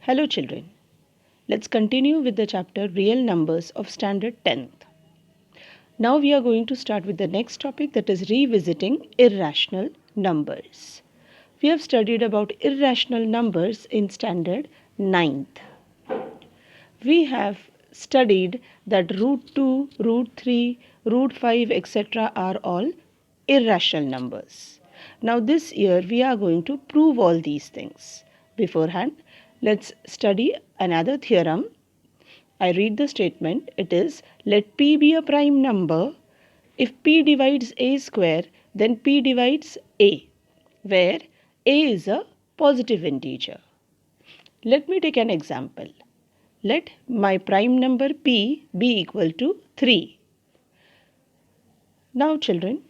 Hello children, let's continue with the chapter Real Numbers of Standard 10th. Now we are going to start with the next topic, that is revisiting irrational numbers. We have studied about irrational numbers in Standard 9th. We have studied that root 2, root 3, root 5 etc. are all irrational numbers. Now this year we are going to prove all these things. Beforehand, let's study another theorem. I read the statement. It is, let P be a prime number. If P divides A square, then P divides A, where A is a positive integer. Let me take an example. Let my prime number P be equal to 3. Now children,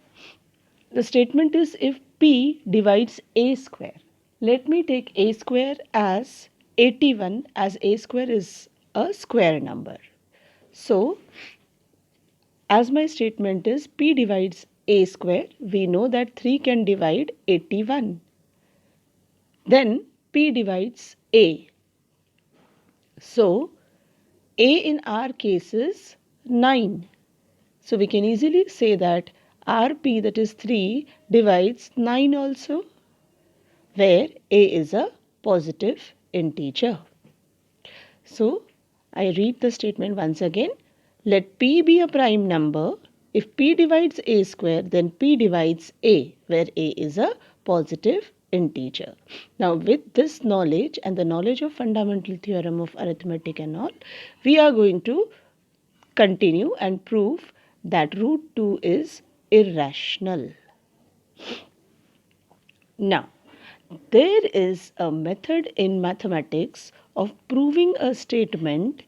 the statement is if P divides A square. Let me take A square as 81, as A square is a square number. So, as my statement is P divides A square, we know that 3 can divide 81. Then P divides A. So, A in our case is 9. So, we can easily say that RP, that is 3, divides 9 also, where A is a positive integer. So, I read the statement once again. Let P be a prime number. If P divides A square, then P divides A, where A is a positive integer. Now, with this knowledge and the knowledge of fundamental theorem of arithmetic and all, we are going to continue and prove that root 2 is irrational. Now, there is a method in mathematics of proving a statement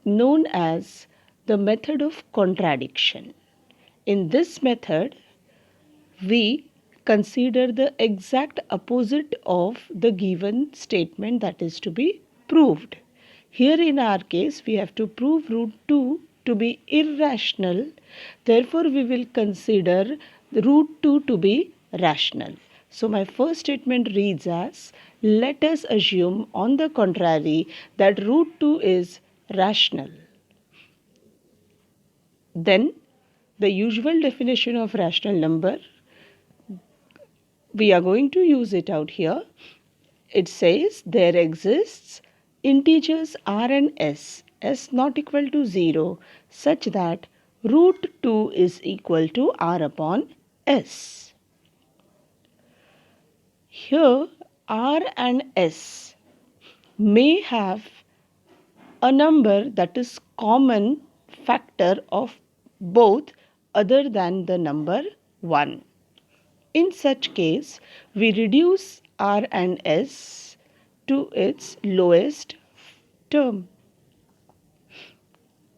known as the method of contradiction. In this method, we consider the exact opposite of the given statement that is to be proved. Here in our case, we have to prove root 2 to be irrational. Therefore, we will consider the root 2 to be rational. So, my first statement reads as, let us assume on the contrary that root 2 is rational. Then, the usual definition of rational number, we are going to use it out here. It says there exists integers r and s not equal to 0, such that root 2 is equal to r upon s. Here r and s may have a number that is common factor of both other than the number 1. In such case, we reduce r and s to its lowest term.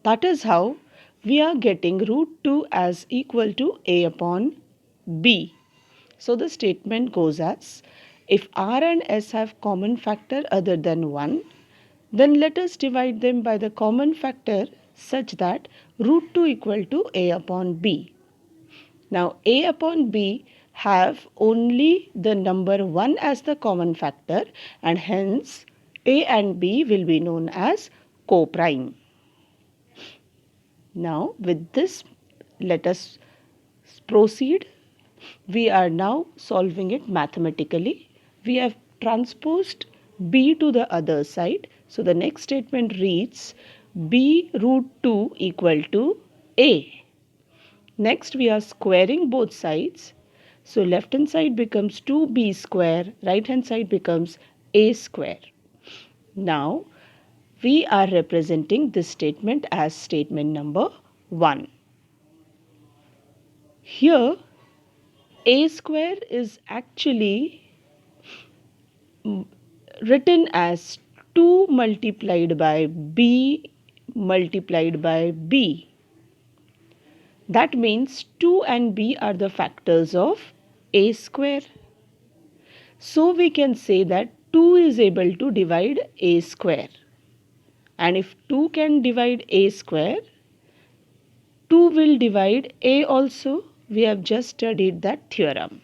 That is how we are getting root 2 as equal to a upon b. So the statement goes as, if r and s have common factor other than 1, then let us divide them by the common factor such that root 2 equal to a upon b. Now a upon b have only the number 1 as the common factor, and hence a and b will be known as co-prime. Now with this, let us proceed. We are now solving it mathematically. We have transposed b to the other side. So the next statement reads b root 2 equal to a. Next we are squaring both sides. So left hand side becomes 2b square, right hand side becomes a square. Now we are representing this statement as statement number 1. Here a square is actually written as 2 multiplied by b multiplied by b. That means 2 and b are the factors of a square. So we can say that 2 is able to divide a square. And if 2 can divide a square, 2 will divide a also. We have just studied that theorem.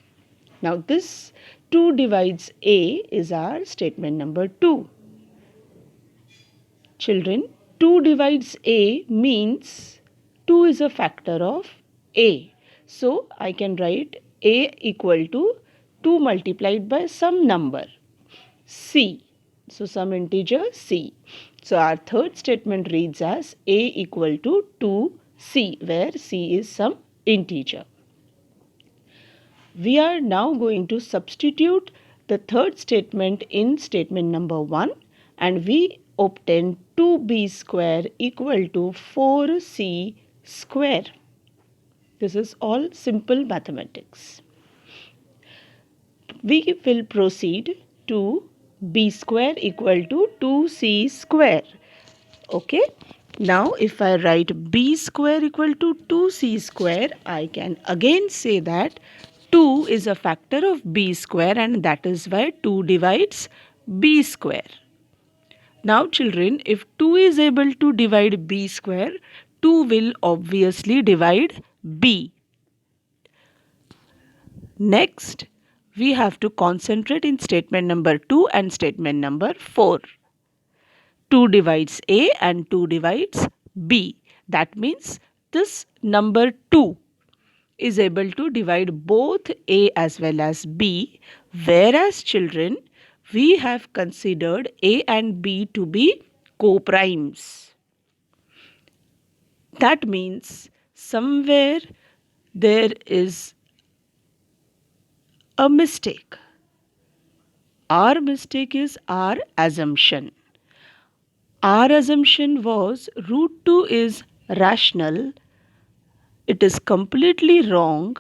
Now this 2 divides a is our statement number 2. Children, 2 divides A means 2 is a factor of A. So, I can write A equal to 2 multiplied by some number C. So, some integer C. So, our third statement reads as A equal to 2C, where C is some integer. We are now going to substitute the third statement in statement number 1, and we obtain 2b square equal to 4c square. This is all simple mathematics. We will proceed to b square equal to 2c square. Okay. Now if I write b square equal to 2c square, I can again say that 2 is a factor of b square, and that is why 2 divides b square. Now children, if 2 is able to divide b square, 2 will obviously divide b. Next, we have to concentrate in statement number 2 and statement number 4. 2 divides A and 2 divides B. That means this number 2 is able to divide both A as well as B, whereas children, we have considered A and B to be co-primes. That means somewhere there is a mistake. Our mistake is our assumption. Our assumption was root 2 is rational. It is completely wrong,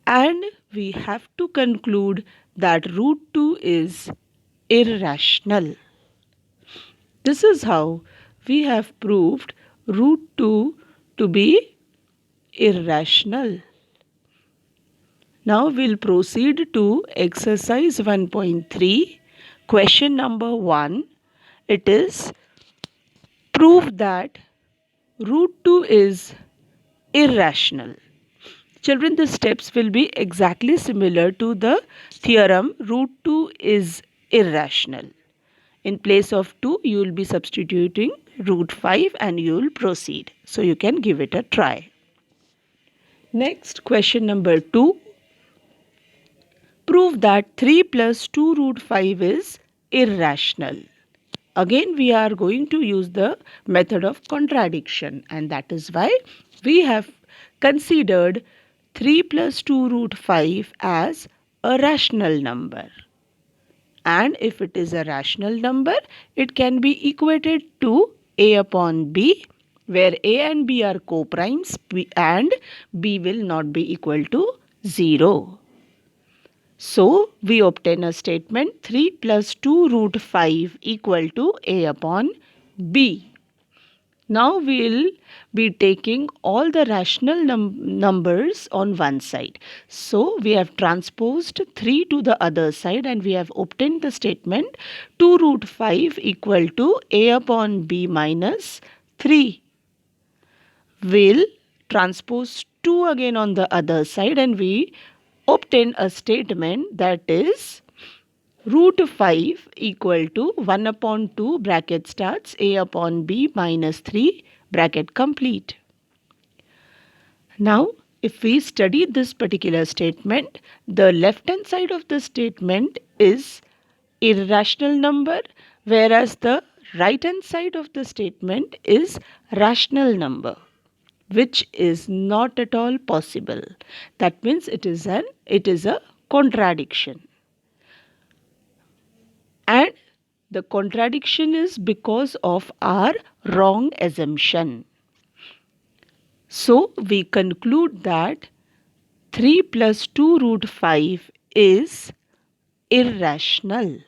and we have to conclude that root 2 is irrational. This is how we have proved root 2 to be irrational. Now we'll proceed to exercise 1.3. Question number 1. It is prove that root 2 is irrational. Children, the steps will be exactly similar to the theorem root 2 is irrational. In place of 2, you will be substituting root 5 and you will proceed. So you can give it a try. Next, question number 2. Prove that 3 plus 2 root 5 is irrational. Again, we are going to use the method of contradiction, and that is why we have considered 3 plus 2 root 5 as a rational number. And if it is a rational number, it can be equated to A upon B, where A and B are co-primes and B will not be equal to 0. So, we obtain a statement 3 plus 2 root 5 equal to A upon B. Now, we will be taking all the rational numbers on one side. So, we have transposed 3 to the other side and we have obtained the statement 2 root 5 equal to A upon B minus 3. We'll transpose 2 again on the other side and we obtain a statement that is root 5 equal to 1 upon 2 bracket starts A upon B minus 3 bracket complete. Now, if we study this particular statement, the left hand side of the statement is irrational number, whereas the right hand side of the statement is rational number, which is not at all possible. That means it is a contradiction. And the contradiction is because of our wrong assumption. So we conclude that 3 plus 2 root 5 is irrational.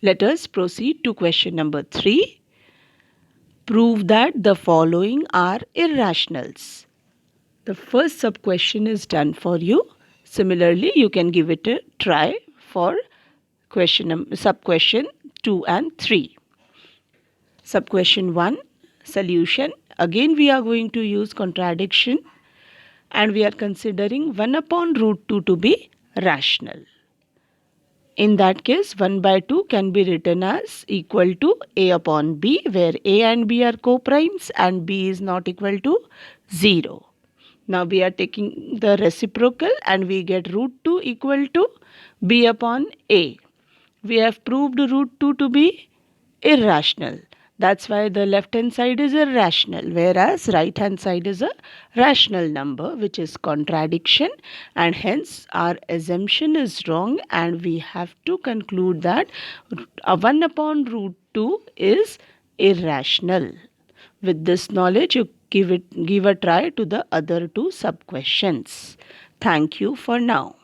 Let us proceed to question number 3. Prove that the following are irrationals. The first sub-question is done for you. Similarly, you can give it a try for sub-question 2 and 3. Sub-question 1, solution. Again, we are going to use contradiction and we are considering 1 upon root 2 to be rational. In that case, 1 by 2 can be written as equal to a upon b, where a and b are co-primes and b is not equal to 0. Now we are taking the reciprocal and we get root 2 equal to b upon a. We have proved root 2 to be irrational. That's why the left hand side is irrational, whereas right hand side is a rational number, which is contradiction, and hence our assumption is wrong, and we have to conclude that 1 upon root 2 is irrational. With this knowledge, you give a try to the other two sub questions. Thank you for now.